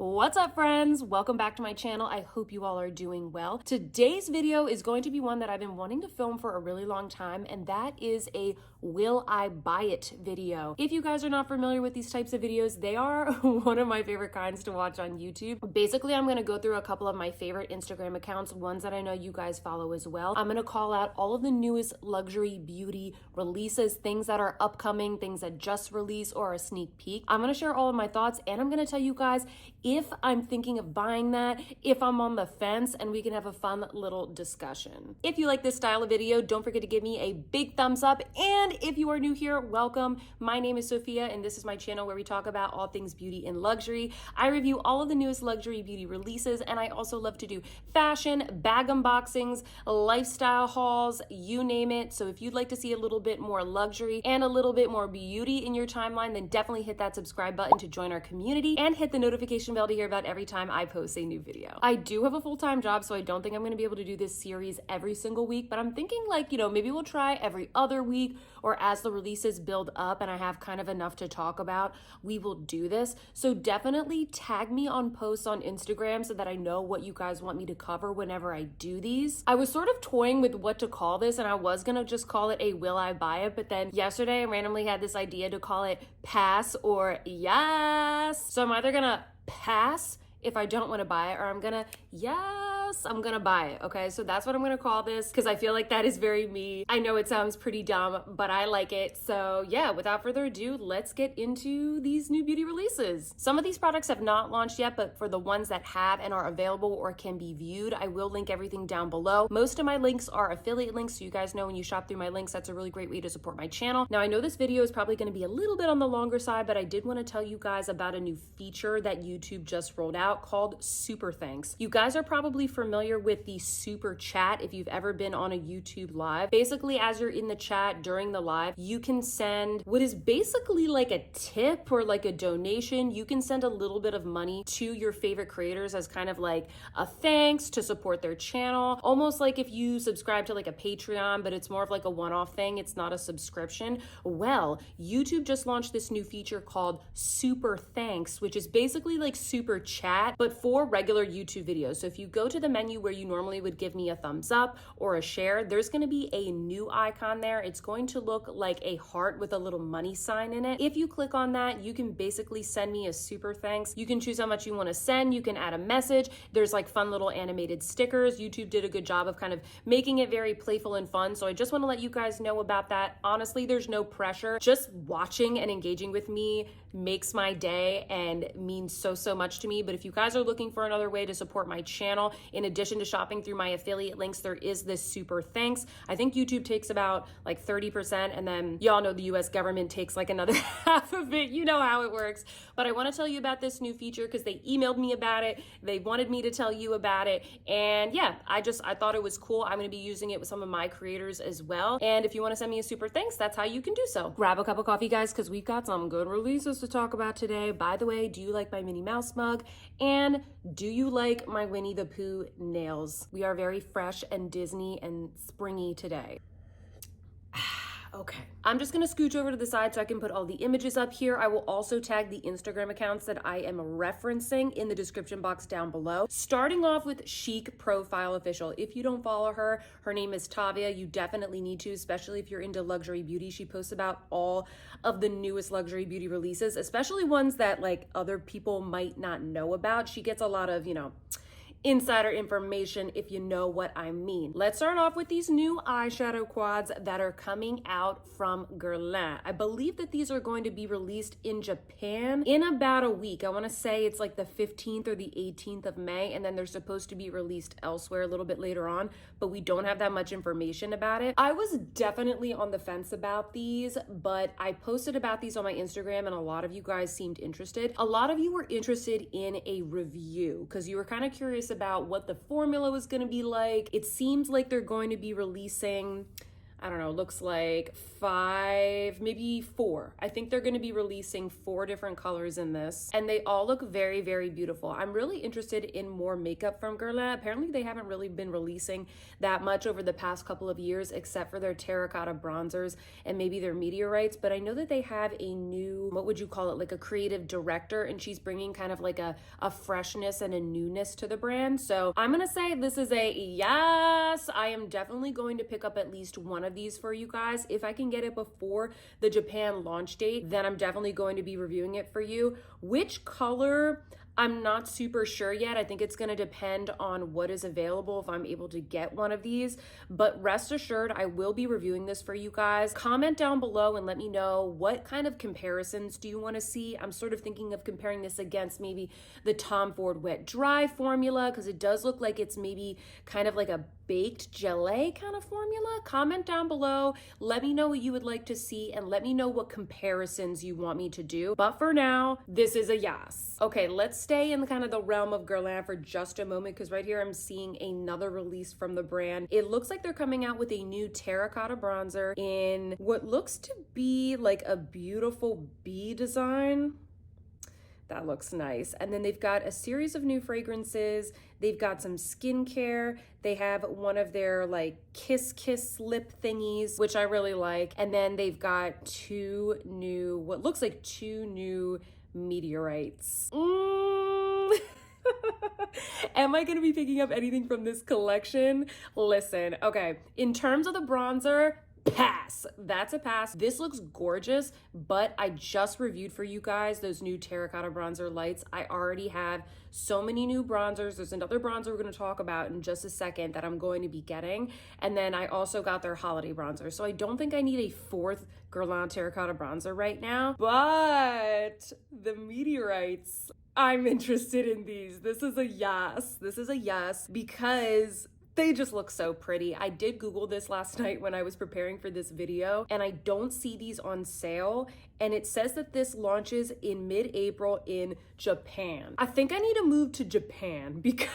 What's up, friends? Welcome back to my channel. I hope you all are doing well. Today's video is going to be one that I've been wanting to film for a really long time, and that is a will I buy it video. If you guys are not familiar with these types of videos, they are one of my favorite kinds to watch on YouTube. Basically, I'm going to go through a couple of my favorite Instagram accounts, ones that I know you guys follow as well. I'm going to call out all of the newest luxury beauty releases, things that are upcoming, things that just released, or a sneak peek. I'm going to share all of my thoughts, and I'm going to tell you guys if I'm thinking of buying that, if I'm on the fence, and we can have a fun little discussion. If you like this style of video, don't forget to give me a big thumbs up. And if you are new here, welcome. My name is Sophia, and this is my channel where we talk about all things beauty and luxury. I review all of the newest luxury beauty releases, and I also love to do fashion, bag unboxings, lifestyle hauls, you name it. So if you'd like to see a little bit more luxury and a little bit more beauty in your timeline, then definitely hit that subscribe button to join our community and hit the notification bell to hear about every time I post a new video. I do have a full-time job, so I don't think I'm going to be able to do this series every single week, but I'm thinking like, maybe we'll try every other week, or as the releases build up and I have kind of enough to talk about, we will do this. So definitely tag me on posts on Instagram so that I know what you guys want me to cover whenever I do these. I was sort of toying with what to call this, and I was going to just call it a will I buy it, but then yesterday I randomly had this idea to call it pass or yes. So I'm either going to pass if I don't want to buy it, or I'm gonna, yes, I'm gonna buy it, okay? So that's what I'm gonna call this, because I feel like that is very me. I know it sounds pretty dumb, but I like it. So yeah, without further ado, let's get into these new beauty releases. Some of these products have not launched yet, but for the ones that have and are available or can be viewed, I will link everything down below. Most of my links are affiliate links, so you guys know when you shop through my links, that's a really great way to support my channel. Now, I know this video is probably gonna be a little bit on the longer side, but I did wanna tell you guys about a new feature that YouTube just rolled out called Super Thanks. You guys are probably familiar with the super chat if you've ever been on a YouTube live. Basically, as you're in the chat during the live, you can send what is basically like a tip or like a donation. You can send a little bit of money to your favorite creators as kind of like a thanks to support their channel. Almost like if you subscribe to like a Patreon, but it's more of like a one-off thing. It's not a subscription. Well, YouTube just launched this new feature called Super Thanks, which is basically like super chat, but for regular YouTube videos. So if you go to the menu where you normally would give me a thumbs up or a share, there's going to be a new icon there. It's going to look like a heart with a little money sign in it. If you click on that, you can basically send me a super thanks. You can choose how much you want to send. You can add a message. There's like fun little animated stickers. YouTube did a good job of kind of making it very playful and fun. So I just want to let you guys know about that. Honestly, there's no pressure. Just watching and engaging with me makes my day and means so much to me. But if you guys are looking for another way to support my channel, in addition to shopping through my affiliate links, there is this super thanks. I think YouTube takes about like 30%, and then y'all know the US government takes like another half of it. You know how it works. But I want to tell you about this new feature because they emailed me about it. They wanted me to tell you about it. And yeah, I thought it was cool. I'm going to be using it with some of my creators as well. And if you want to send me a super thanks, that's how you can do so. Grab a cup of coffee, guys, because we've got some good releases to talk about today. By the way, do you like my Minnie Mouse mug? And do you like my Winnie the Pooh nails? We are very fresh and Disney and springy today. Okay, I'm just gonna scooch over to the side so I can put all the images up here. I will also tag the Instagram accounts that I am referencing in the description box down below. Starting off with Chic Profile Official. If you don't follow her, her name is Tavia. You definitely need to, especially if you're into luxury beauty. She posts about all of the newest luxury beauty releases, especially ones that like other people might not know about. She gets a lot of, insider information, if you know what I mean. Let's start off with these new eyeshadow quads that are coming out from Guerlain. I believe that these are going to be released in Japan in about a week. I want to say it's like the 15th or the 18th of May, and then they're supposed to be released elsewhere a little bit later on, but we don't have that much information about it. I was definitely on the fence about these, but I posted about these on my Instagram and a lot of you guys seemed interested. A lot of you were interested in a review because you were kind of curious about what the formula was going to be like. It seems like they're going to be releasing, I don't know, looks like 5, maybe 4. I think they're going to be releasing 4 different colors in this, and they all look very, very beautiful. I'm really interested in more makeup from Guerlain. Apparently they haven't really been releasing that much over the past couple of years, except for their terracotta bronzers and maybe their meteorites, but I know that they have a new, what would you call it, like a creative director, and she's bringing kind of like a freshness and a newness to the brand. So I'm gonna say this is a yes. I am definitely going to pick up at least one of these for you guys. If I can get it before the Japan launch date, then I'm definitely going to be reviewing it for you. Which color, I'm not super sure yet. I think it's going to depend on what is available if I'm able to get one of these, but rest assured I will be reviewing this for you guys. Comment down below and let me know what kind of comparisons do you want to see. I'm sort of thinking of comparing this against maybe the Tom Ford Wet Dry formula, because it does look like it's maybe kind of like a baked gelée kind of formula. Comment down below, let me know what you would like to see, and let me know what comparisons you want me to do. But for now, this is a yes. Okay, let's stay in kind of the realm of Guerlain for just a moment, because right here I'm seeing another release from the brand. It looks like they're coming out with a new terracotta bronzer in what looks to be like a beautiful bee design. That looks nice. And then they've got a series of new fragrances. They've got some skincare. They have one of their like kiss lip thingies, which I really like. And then they've got 2 new, what looks like 2 new meteorites. Am I gonna be picking up anything from this collection? Listen, okay, in terms of the bronzer, pass. That's a pass. This looks gorgeous, but I just reviewed for you guys those new terracotta bronzer lights. I already have so many new bronzers. There's another bronzer we're going to talk about in just a second that I'm going to be getting, and then I also got their holiday bronzer, so I don't think I need a 4th Guerlain terracotta bronzer right now. But the meteorites, I'm interested in these. This is a yes. This is a yes, because they just look so pretty. I did Google this last night when I was preparing for this video, and I don't see these on sale. And it says that this launches in mid-April in Japan. I think I need to move to Japan, because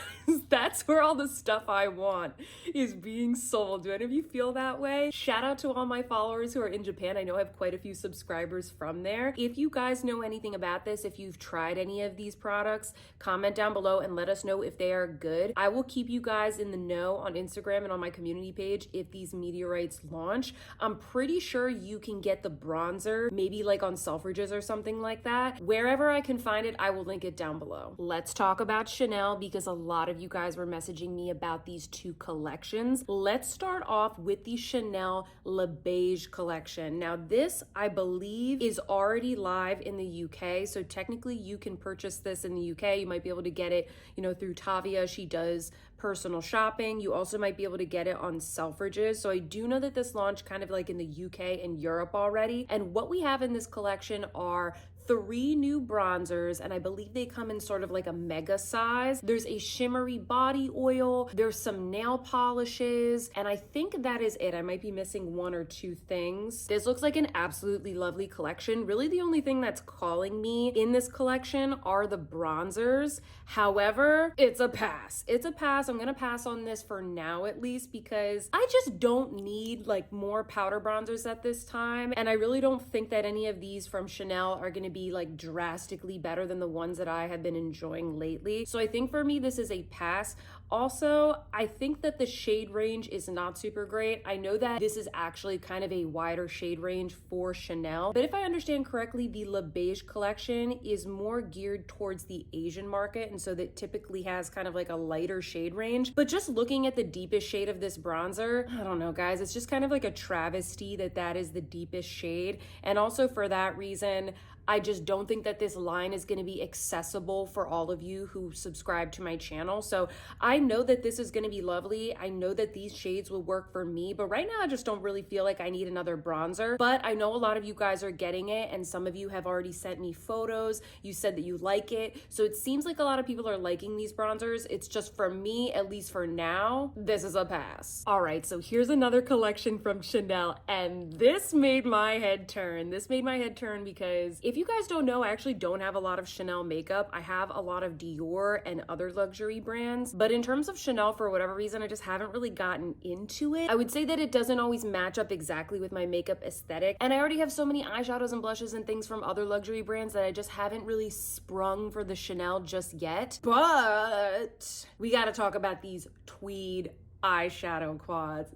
that's where all the stuff I want is being sold. Do any of you feel that way? Shout out to all my followers who are in Japan. I know I have quite a few subscribers from there. If you guys know anything about this, if you've tried any of these products, comment down below and let us know if they are good. I will keep you guys in the know on Instagram and on my community page if these meteorites launch. I'm pretty sure you can get the bronzer, maybe like on Selfridges or something like that. Wherever I can find it, I will link it down below. Let's talk about Chanel, because a lot of you guys were messaging me about these 2 collections. Let's start off with the Chanel Les Beiges collection. Now this, I believe, is already live in the UK, so technically you can purchase this in the UK. You might be able to get it, you know, through Tavia. She does personal shopping. You also might be able to get it on Selfridges. So I do know that this launched kind of like in the UK and Europe already. And what we have in this collection are 3 new bronzers, and I believe they come in sort of like a mega size. There's a shimmery body oil, there's some nail polishes, and I think that is it. I might be missing 1 or 2 things. This looks like an absolutely lovely collection. Really the only thing that's calling me in this collection are the bronzers. However, it's a pass. It's a pass. I'm gonna pass on this for now at least, because I just don't need like more powder bronzers at this time, and I really don't think that any of these from Chanel are gonna be like drastically better than the ones that I have been enjoying lately. So I think for me this is a pass. Also, I think that the shade range is not super great. I know that this is actually kind of a wider shade range for Chanel, but if I understand correctly, the Les Beiges collection is more geared towards the Asian market, and so that typically has kind of like a lighter shade range. But just looking at the deepest shade of this bronzer, I don't know guys, it's just kind of like a travesty that that is the deepest shade. And also for that reason, I just don't think that this line is going to be accessible for all of you who subscribe to my channel. So I know that this is going to be lovely. I know that these shades will work for me, but right now I just don't really feel like I need another bronzer. But I know a lot of you guys are getting it, and some of you have already sent me photos. You said that you like it. So it seems like a lot of people are liking these bronzers. It's just for me, at least for now, this is a pass. All right, so here's another collection from Chanel, and this made my head turn. This made my head turn because if if you guys don't know, I actually don't have a lot of Chanel makeup. I have a lot of Dior and other luxury brands, but in terms of Chanel, for whatever reason, I just haven't really gotten into it. I would say that it doesn't always match up exactly with my makeup aesthetic, and I already have so many eyeshadows and blushes and things from other luxury brands that I just haven't really sprung for the Chanel just yet. But we gotta talk about these Tweed eyeshadow quads.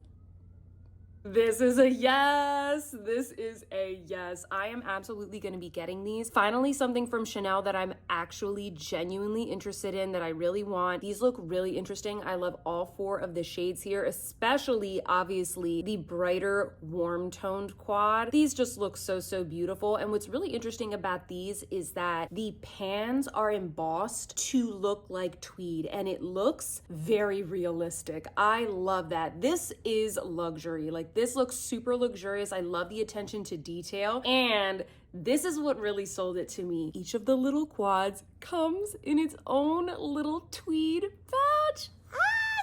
This is a yes. This is a yes. I am absolutely going to be getting these. Finally, something from Chanel that I'm actually genuinely interested in, that I really want. These look really interesting. I love all 4 of the shades here, especially obviously the brighter warm toned quad. These just look so beautiful. And what's really interesting about these is that the pans are embossed to look like Tweed, and it looks very realistic. I love that. This is luxury. Like, this looks super luxurious. I love the attention to detail, and this is what really sold it to me. Each of the little quads comes in its own little Tweed pouch.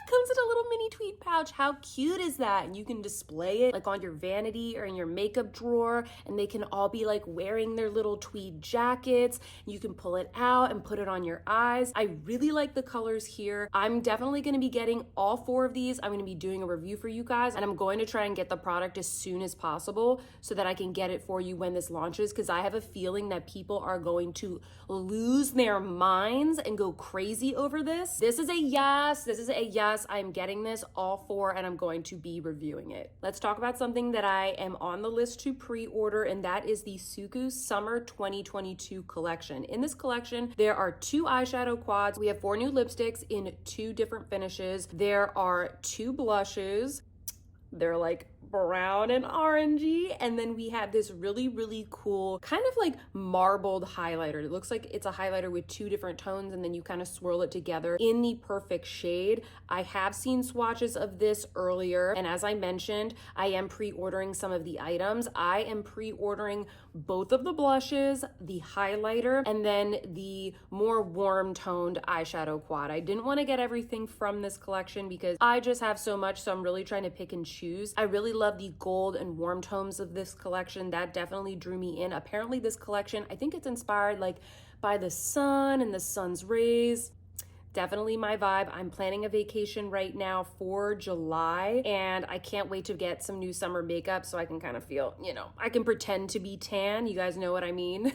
Comes in a little mini Tweed pouch. How cute is that? And you can display it like on your vanity or in your makeup drawer, and they can all be like wearing their little Tweed jackets. You can pull it out and put it on your eyes. I really like the colors here. I'm definitely going to be getting all 4 of these. I'm going to be doing a review for you guys, and I'm going to try and get the product as soon as possible so that I can get it for you when this launches, because I have a feeling that people are going to lose their minds and go crazy over this. This is a yes. This is a yes. I'm getting this all 4, and I'm going to be reviewing it. Let's talk about something that I am on the list to pre-order, and that is the Suqqu Summer 2022 collection. In this collection, there are 2 eyeshadow quads. We have 4 new lipsticks in 2 different finishes. There are 2 blushes. They're like brown and orangey, and then we have this really cool kind of like marbled highlighter. It looks like it's a highlighter with 2 different tones, and then you kind of swirl it together in the perfect shade. I have seen swatches of this earlier, and as I mentioned, I am pre-ordering some of the items. I am pre-ordering both of the blushes, the highlighter, and then the more warm toned eyeshadow quad. I didn't want to get everything from this collection because I just have so much, so I'm really trying to pick and choose. I really love the gold and warm tones of this collection. That definitely drew me in. Apparently this collection, I think it's inspired like by the sun and the sun's rays. Definitely my vibe. I'm planning a vacation right now for July, and I can't wait to get some new summer makeup so I can kind of feel, you know, I can pretend to be tan. You guys know what I mean?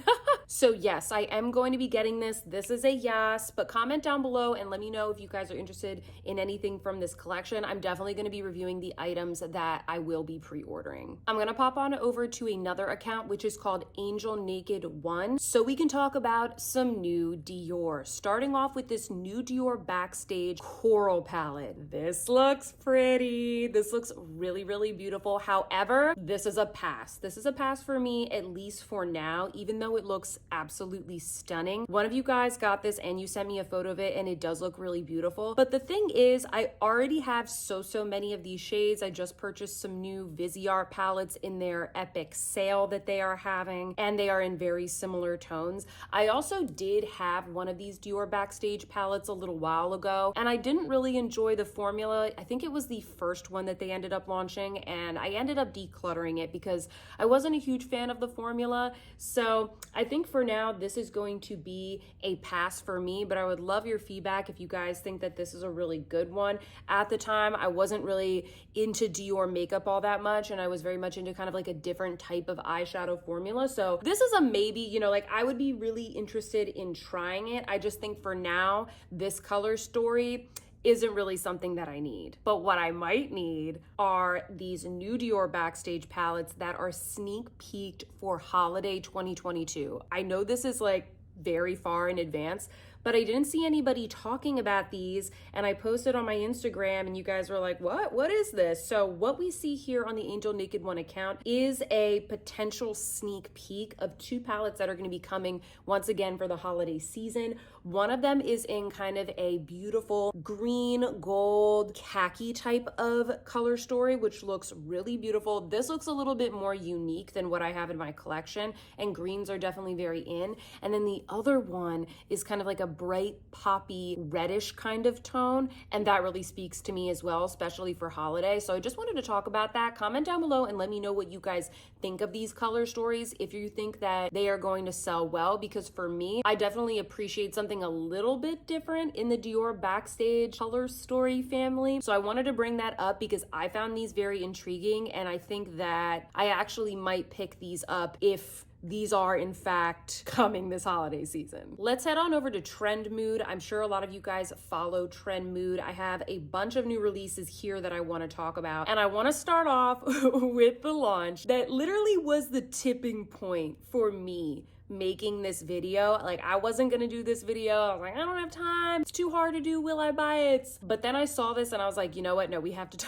So yes, I am going to be getting this. This is a yes, but comment down below and let me know if you guys are interested in anything from this collection. I'm definitely going to be reviewing the items that I will be pre-ordering. I'm going to pop on over to another account, which is called Angel Naked 1, so we can talk about some new Dior. Starting off with this new Dior Backstage Coral palette. This looks pretty. This looks really beautiful. However, this is a pass. This is a pass for me, at least for now, even though it looks absolutely stunning. One of you guys got this and you sent me a photo of it, and it does look really beautiful. But the thing is, I already have so many of these shades. I just purchased some new Viseart palettes in their epic sale that they are having, and they are in very similar tones. I also did have one of these Dior Backstage palettes a little while ago, and I didn't really enjoy the formula. I think it was the first one that they ended up launching, and I ended up decluttering it because I wasn't a huge fan of the formula. So I think for now, this is going to be a pass for me, but I would love your feedback if you guys think that this is a really good one. At the time, I wasn't really into Dior makeup all that much, and I was very much into kind of like a different type of eyeshadow formula. So this is a maybe, you know, like I would be really interested in trying it. I just think for now, this color story isn't really something that I need. But what I might need are these new Dior Backstage palettes that are sneak peeked for holiday 2022. I know this is like very far in advance, but I didn't see anybody talking about these, and I posted on my Instagram and you guys were like, what is this? So what we see here on the Angel Naked 1 account is a potential sneak peek of 2 palettes that are going to be coming once again for the holiday season. One of them is in kind of a beautiful green, gold, khaki type of color story, which looks really beautiful. This looks a little bit more unique than what I have in my collection, and greens are definitely very in. And then the other one is kind of like a bright poppy reddish kind of tone, and that really speaks to me as well, especially for holiday. So I just wanted to talk about that. Comment down below and let me know what you guys think of these color stories, if you think that they are going to sell well, because for me, I definitely appreciate something a little bit different in the Dior Backstage color story family. So I wanted to bring that up because I found these very intriguing, and I think that I actually might pick these up if these are in fact coming this holiday season. Let's head on over to Trend Mood. I'm sure a lot of you guys follow Trend Mood. I have a bunch of new releases here that I want to talk about, and I want to start off with the launch that literally was the tipping point for me making this video. Like, I wasn't gonna do this video. I was like, I don't have time. It's too hard to do Will I Buy It? But then I saw this and I was like, you know what? No, we have to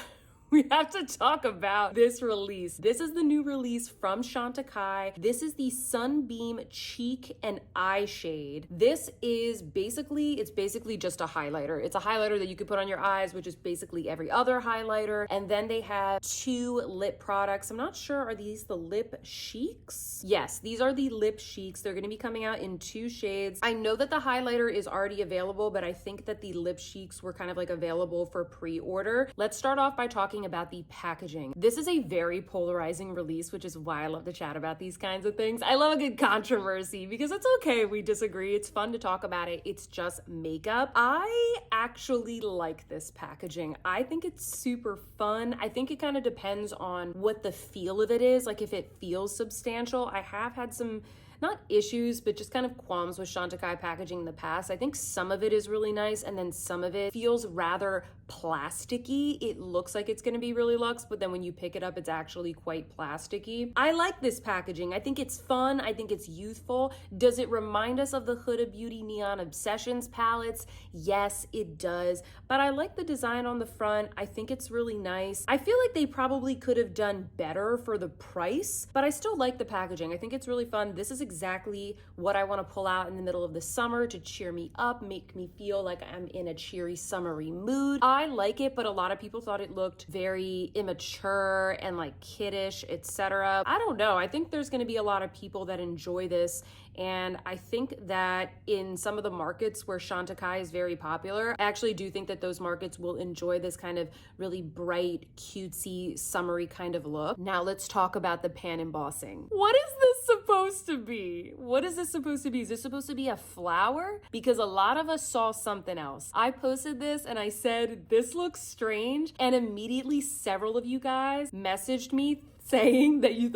we have to talk about this release. This is the new release from Chantecaille. This is the Sunbeam Cheek and Eye Shade. This is basically, it's basically just a highlighter. It's a highlighter that you could put on your eyes, which is basically every other highlighter. And then they have 2 lip products. I'm not sure, are these the lip cheeks? Yes, these are the lip cheeks. They're gonna be coming out in 2 shades. I know that the highlighter is already available, but I think that the lip cheeks were kind of like available for pre-order. Let's start off by talking about the packaging. This is a very polarizing release, which is why I love to chat about these kinds of things. I love a good controversy because it's okay if we disagree. It's fun to talk about it. It's just makeup. I actually like this packaging. I think it's super fun. I think it kind of depends on what the feel of it is. Like, if it feels substantial. I have had some not issues, but just kind of qualms with Chantecaille packaging in the past. I think some of it is really nice, and then some of it feels rather plasticky. It looks like it's gonna be really luxe, but then when you pick it up, it's actually quite plasticky. I like this packaging. I think it's fun. I think it's youthful. Does it remind us of the Huda Beauty Neon Obsessions palettes? Yes, it does. But I like the design on the front. I think it's really nice. I feel like they probably could have done better for the price, but I still like the packaging. I think it's really fun. This is exactly what I want to pull out in the middle of the summer to cheer me up, make me feel like I'm in a cheery, summery mood. I like it, but a lot of people thought it looked very immature and like kiddish, etc. I don't know. I think there's going to be a lot of people that enjoy this, and I think that in some of the markets where Chantecaille is very popular, I actually do think that those markets will enjoy this kind of really bright, cutesy, summery kind of look. Now let's talk about the pan embossing. What is this supposed to be? What is this supposed to be? Is this supposed to be a flower? Because a lot of us saw something else. I posted this and I said, this looks strange, and immediately several of you guys messaged me saying that you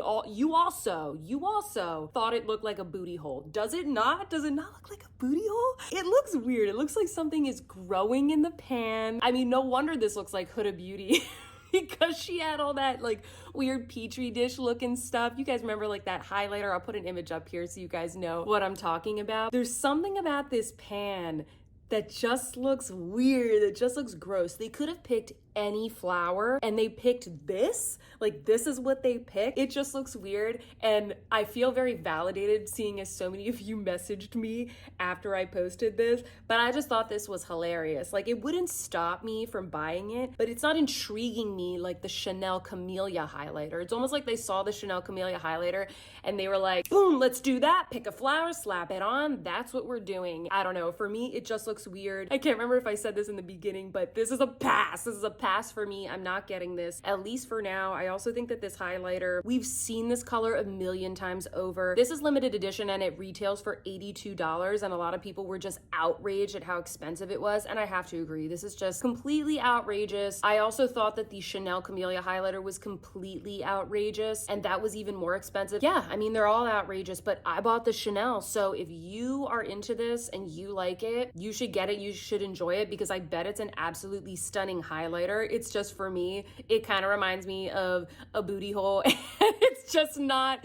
also thought it looked like a booty hole. Does it not? Does it not look like a booty hole? It looks weird. It looks like something is growing in the pan. I mean, no wonder this looks like Huda Beauty. Because she had all that like weird petri dish looking stuff. You guys remember like that highlighter? I'll put an image up here so you guys know what I'm talking about. There's something about this pan that just looks weird. It just looks gross. They could have picked any flower and they picked this. Like, this is what they picked. It just looks weird, and I feel very validated seeing as so many of you messaged me after I posted this, but I just thought this was hilarious. Like, it wouldn't stop me from buying it, but it's not intriguing me like the Chanel Camellia highlighter. It's almost like they saw the Chanel Camellia highlighter and they were like, boom, let's do that. Pick a flower, slap it on. That's what we're doing. I don't know. For me, it just looks weird. I can't remember if I said this in the beginning, but this is a pass. This is a pass for me. I'm not getting this, at least for now. I also think that this highlighter, we've seen this color a million times over. This is limited edition and it retails for $82, and a lot of people were just outraged at how expensive it was, and I have to agree. This is just completely outrageous. I also thought that the Chanel Camellia highlighter was completely outrageous, and that was even more expensive. Yeah, I mean, they're all outrageous, but I bought the Chanel, so if you are into this and you like it, you should get it. You should enjoy it, because I bet it's an absolutely stunning highlighter. It's just, for me, it kind of reminds me of a booty hole, and it's just not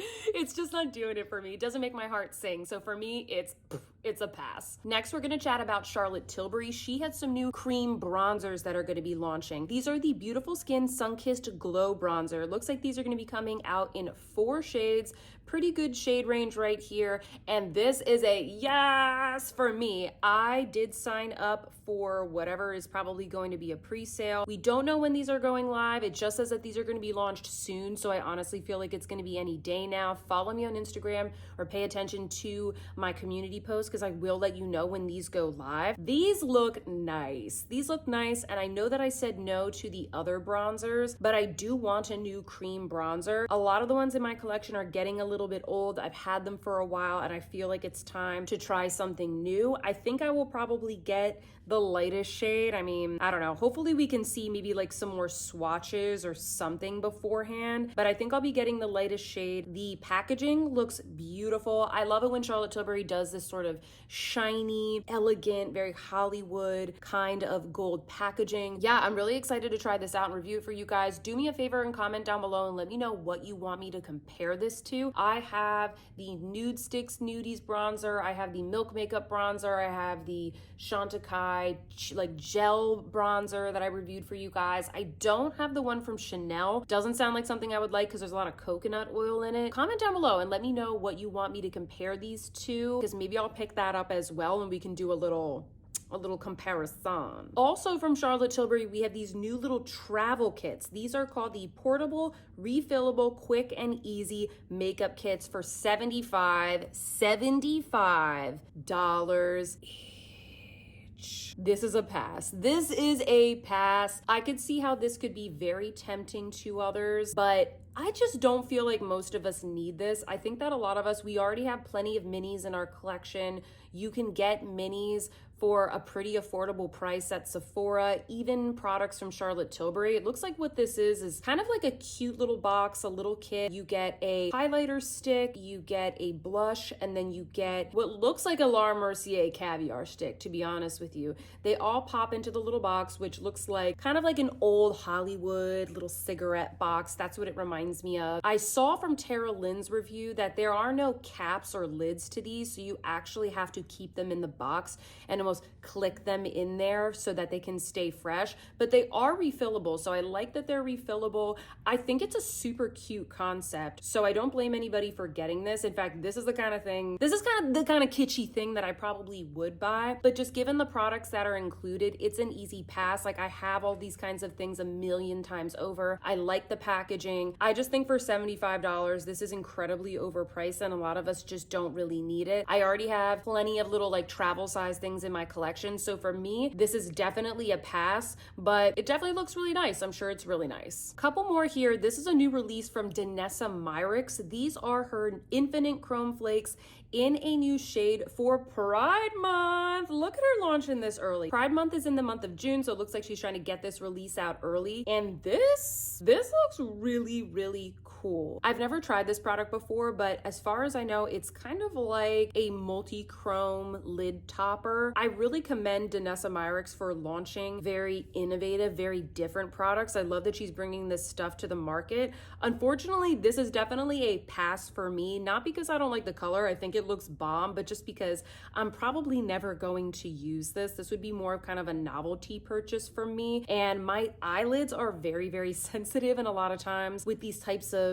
doing it for me. It doesn't make my heart sing. So for me, it's a pass. Next, we're gonna chat about Charlotte Tilbury. She had some new cream bronzers that are gonna be launching. These are the Beautiful Skin Sun-Kissed Glow Bronzer. Looks like these are gonna be coming out in 4 shades. pretty good shade range right here. And this is a yes for me. I did sign up for whatever is probably going to be a pre-sale. We don't know when these are going live. It just says that these are going to be launched soon. So I honestly feel like it's going to be any day now. Follow me on Instagram or pay attention to my community posts because I will let you know when these go live. These look nice. These look nice. And I know that I said no to the other bronzers, but I do want a new cream bronzer. A lot of the ones in my collection are getting a little bit old. I've had them for a while and I feel like it's time to try something new. I think I will probably get the lightest shade. I mean, I don't know. Hopefully we can see maybe like some more swatches or something beforehand, but I think I'll be getting the lightest shade. The packaging looks beautiful. I love it when Charlotte Tilbury does this sort of shiny, elegant, very Hollywood kind of gold packaging. Yeah, I'm really excited to try this out and review it for you guys. Do me a favor and comment down below and let me know what you want me to compare this to. I have the Nude Sticks Nudies bronzer. I have the Milk Makeup bronzer. I have the Chantecaille like gel bronzer that I reviewed for you guys. I don't have the one from Chanel. Doesn't sound like something I would like because there's a lot of coconut oil in it. Comment down below and let me know what you want me to compare these to, because maybe I'll pick that up as well and we can do a little comparison. Also from Charlotte Tilbury, we have these new little travel kits. These are called the Portable Refillable Quick and Easy Makeup Kits for $75. This is a pass. This is a pass. I could see how this could be very tempting to others, but I just don't feel like most of us need this. I think that a lot of us, we already have plenty of minis in our collection. You can get minis for a pretty affordable price at Sephora, even products from Charlotte Tilbury. It looks like what this is kind of like a cute little box, a little kit. You get a highlighter stick, you get a blush, and then you get what looks like a Laura Mercier caviar stick, to be honest with you. They all pop into the little box, which looks like kind of like an old Hollywood little cigarette box. That's what it reminds me of. I saw from Tara Lynn's review that there are no caps or lids to these, so you actually have to keep them in the box and almost click them in there so that they can stay fresh, but they are refillable. So I like that they're refillable. I think it's a super cute concept. So I don't blame anybody for getting this. In fact, this is the kind of kitschy thing that I probably would buy, but just given the products that are included, it's an easy pass. Like I have all these kinds of things a million times over. I like the packaging. I just think for $75, this is incredibly overpriced and a lot of us just don't really need it. I already have plenty of little like travel size things in my collection. So for me, this is definitely a pass, but it definitely looks really nice. I'm sure it's really nice. Couple more here. This is a new release from Danessa Myricks. These are her Infinite Chrome Flakes in a new shade for Pride Month. Look at her launching this early. Pride Month is in the month of June, so it looks like she's trying to get this release out early. And this looks really, really cool. I've never tried this product before, but as far as I know, it's kind of like a multi-chrome lid topper. I really commend Danessa Myricks for launching very innovative, very different products. I love that she's bringing this stuff to the market. Unfortunately, this is definitely a pass for me, not because I don't like the color. I think it looks bomb, but just because I'm probably never going to use this. This would be more of kind of a novelty purchase for me. And my eyelids are very, very sensitive, and a lot of times with these types of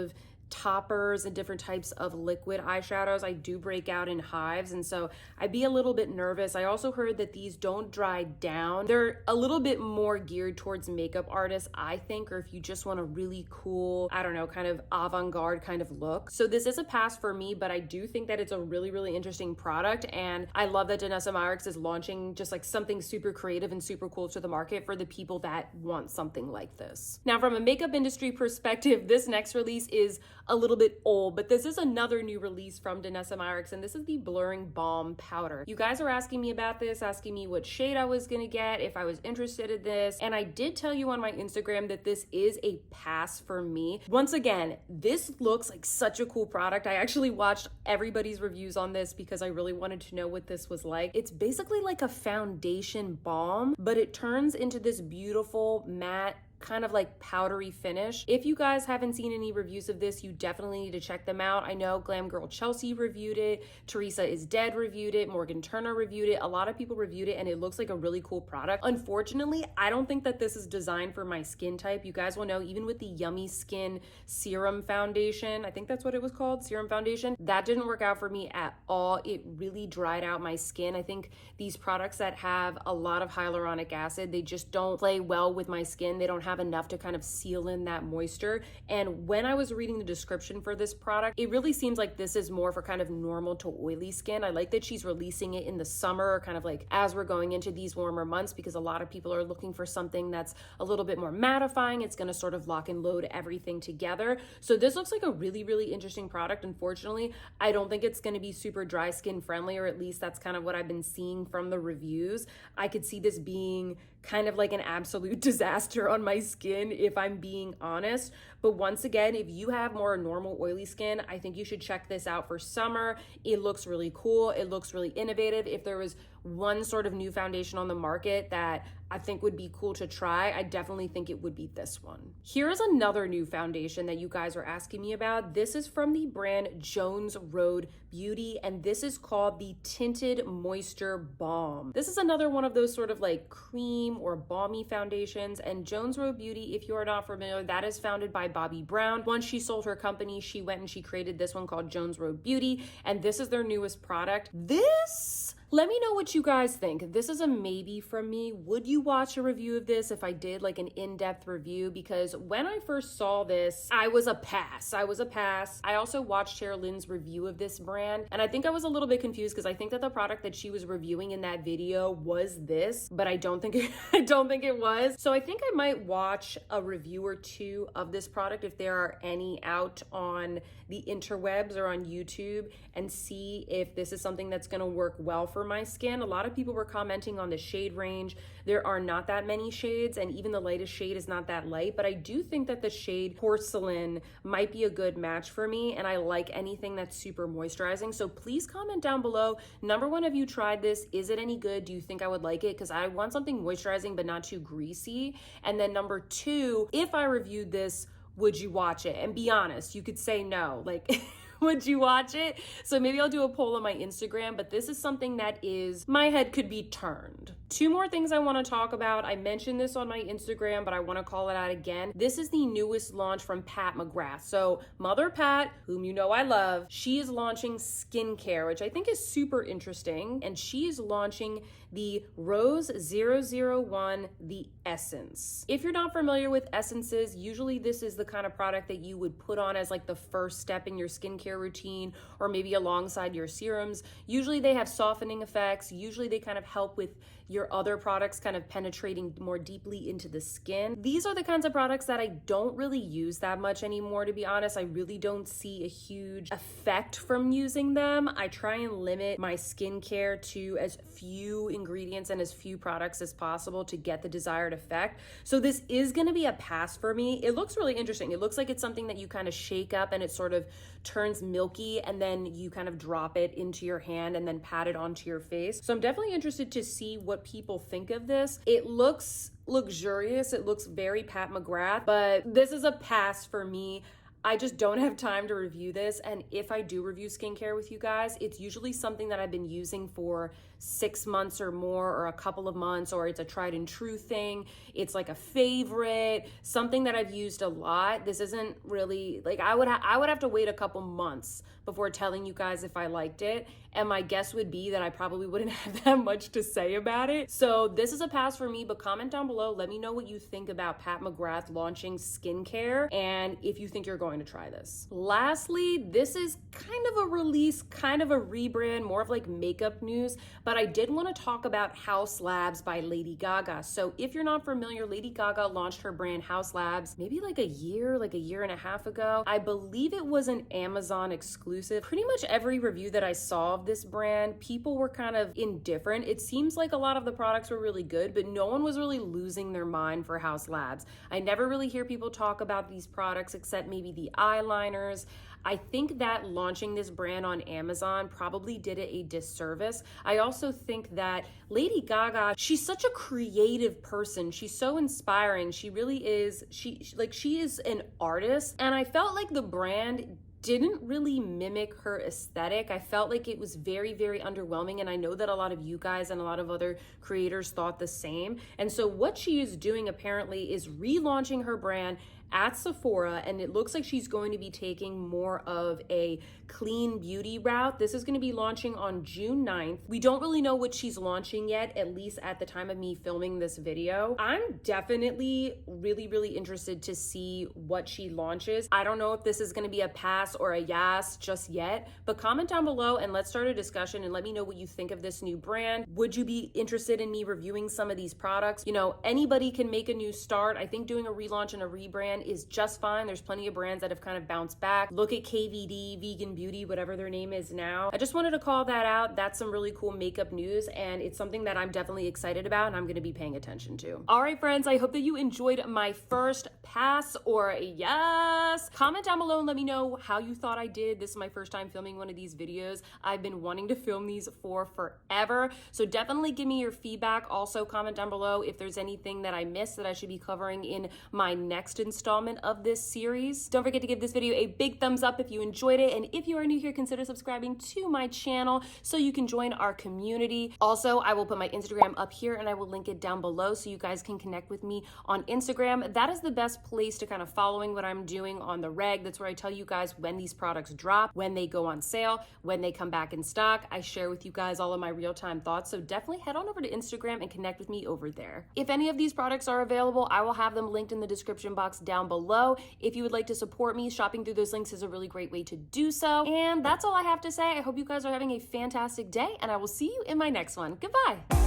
toppers and different types of liquid eyeshadows, I do break out in hives, and so I'd be a little bit nervous. I also heard that these don't dry down. They're a little bit more geared towards makeup artists, I think, or if you just want a really cool, I don't know, kind of avant-garde kind of look. So this is a pass for me, but I do think that it's a really, really interesting product, and I love that Danessa Myricks is launching just like something super creative and super cool to the market for the people that want something like this. Now, from a makeup industry perspective, this next release is a little bit old, but this is another new release from Danessa Myricks, and this is the Blurring Balm Powder. You guys are asking me about this, asking me what shade I was gonna get, if I was interested in this, and I did tell you on my Instagram that this is a pass for me. Once again, this looks like such a cool product. I actually watched everybody's reviews on this because I really wanted to know what this was like. It's basically like a foundation balm, but it turns into this beautiful matte kind of like powdery finish. If you guys haven't seen any reviews of this, you definitely need to check them out. I know Glam Girl Chelsea reviewed it, Teresa is Dead reviewed it, Morgan Turner reviewed it. A lot of people reviewed it and it looks like a really cool product. Unfortunately, I don't think that this is designed for my skin type. You guys will know, even with the Yummy Skin Serum Foundation, I think that's what it was called, Serum Foundation, that didn't work out for me at all. It really dried out my skin. I think these products that have a lot of hyaluronic acid, they just don't play well with my skin. They don't have enough to kind of seal in that moisture. And when I was reading the description for this product, it really seems like this is more for kind of normal to oily skin. I like that she's releasing it in the summer, kind of like as we're going into these warmer months, because a lot of people are looking for something that's a little bit more mattifying. It's going to sort of lock and load everything together. So this looks like a really, really interesting product. Unfortunately, I don't think it's going to be super dry skin friendly, or at least that's kind of what I've been seeing from the reviews. I could see this being kind of like an absolute disaster on my skin, if I'm being honest. But once again, if you have more normal oily skin, I think you should check this out for summer. It looks really cool. It looks really innovative. If there was one sort of new foundation on the market that I think would be cool to try, I definitely think it would be this one. Here's another new foundation that you guys are asking me about. This is from the brand Jones Road Beauty, and this is called the Tinted Moisture Balm. This is another one of those sort of like cream or balmy foundations, and Jones Road Beauty, if you are not familiar, that is founded by Bobbi Brown. Once she sold her company, she went and she created this one called Jones Road Beauty, and this is their newest product. Let me know what you guys think. This is a maybe from me. Would you watch a review of this if I did like an in-depth review? Because when I first saw this, I was a pass. I also watched Sherilyn's review of this brand, and I think I was a little bit confused because I think that the product that she was reviewing in that video was this, but I don't think it was. So I think I might watch a review or two of this product if there are any out on the interwebs or on YouTube, and see if this is something that's going to work well for my skin. A lot of people were commenting on the shade range. There are not that many shades, and even the lightest shade is not that light, but I do think that the shade Porcelain might be a good match for me, and I like anything that's super moisturizing. So please comment down below. Number one, have you tried this? Is it any good? Do you think I would like it? Because I want something moisturizing but not too greasy. And then number two, if I reviewed this, would you watch it? And be honest, you could say no, like would you watch it? So maybe I'll do a poll on my Instagram, but this is something that is, my head could be turned. Two more things I want to talk about. I mentioned this on my Instagram, but I want to call it out again. This is the newest launch from Pat McGrath. So Mother Pat, whom you know I love, she is launching skincare, which I think is super interesting. And she is launching the Rose 001, the Essence. If you're not familiar with essences, usually this is the kind of product that you would put on as like the first step in your skincare routine, or maybe alongside your serums. Usually they have softening effects. Usually they kind of help with your other products kind of penetrating more deeply into the skin. These are the kinds of products that I don't really use that much anymore, to be honest. I really don't see a huge effect from using them. I try and limit my skincare to as few ingredients and as few products as possible to get the desired effect. So this is gonna be a pass for me. It looks really interesting. It looks like it's something that you kind of shake up and it sort of turns milky, and then you kind of drop it into your hand and then pat it onto your face. So I'm definitely interested to see what people think of this. It looks luxurious. It looks very Pat McGrath, but this is a pass for me. I just don't have time to review this, and if I do review skincare with you guys, it's usually something that I've been using for 6 months or more, or a couple of months, or it's a tried and true thing. It's like a favorite, something that I've used a lot. This isn't really like, I would have to wait a couple months before telling you guys if I liked it, and my guess would be that I probably wouldn't have that much to say about it. So this is a pass for me, but comment down below. Let me know what you think about Pat McGrath launching skincare, and if you think you're going to try this. Lastly, this is kind of a release, kind of a rebrand, more of like makeup news, but I did want to talk about Haus Labs by Lady Gaga. So if you're not familiar, Lady Gaga launched her brand Haus Labs maybe like a year and a half ago. I believe it was an Amazon exclusive. Pretty much every review that I saw of this brand, people were kind of indifferent. It seems like a lot of the products were really good, but no one was really losing their mind for Haus Labs. I never really hear people talk about these products except maybe the eyeliners. I think that launching this brand on Amazon probably did it a disservice. I also think that Lady Gaga, she's such a creative person. She's so inspiring. She really is. She is an artist, and I felt like the brand didn't really mimic her aesthetic. I felt like it was very, very underwhelming, and I know that a lot of you guys and a lot of other creators thought the same. And so what she is doing apparently is relaunching her brand at Sephora, and it looks like she's going to be taking more of a clean beauty route. This is going to be launching on June 9th. We don't really know what she's launching yet, at least at the time of me filming this video. I'm definitely really, really interested to see what she launches. I don't know if this is going to be a pass or a yes just yet, but comment down below and let's start a discussion and let me know what you think of this new brand. Would you be interested in me reviewing some of these products? You know, anybody can make a new start. I think doing a relaunch and a rebrand is just fine. There's plenty of brands that have kind of bounced back. Look at KVD, Vegan Beauty, whatever their name is now. I just wanted to call that out. That's some really cool makeup news, and it's something that I'm definitely excited about and I'm going to be paying attention to. All right, friends, I hope that you enjoyed my first pass or yes. Comment down below and let me know how you thought I did. This is my first time filming one of these videos. I've been wanting to film these for forever, so definitely give me your feedback. Also, comment down below if there's anything that I missed that I should be covering in my next installment of this series. Don't forget to give this video a big thumbs up if you enjoyed it, and if you are new here, consider subscribing to my channel so you can join our community. Also, I will put my Instagram up here and I will link it down below so you guys can connect with me on Instagram. That is the best place to kind of following what I'm doing on the reg. That's where I tell you guys when these products drop, when they go on sale, when they come back in stock. I share with you guys all of my real-time thoughts, so definitely head on over to Instagram and connect with me over there. If any of these products are available, I will have them linked in the description box down below. If you would like to support me, shopping through those links is a really great way to do so. And that's all I have to say. I hope you guys are having a fantastic day, and I will see you in my next one. Goodbye.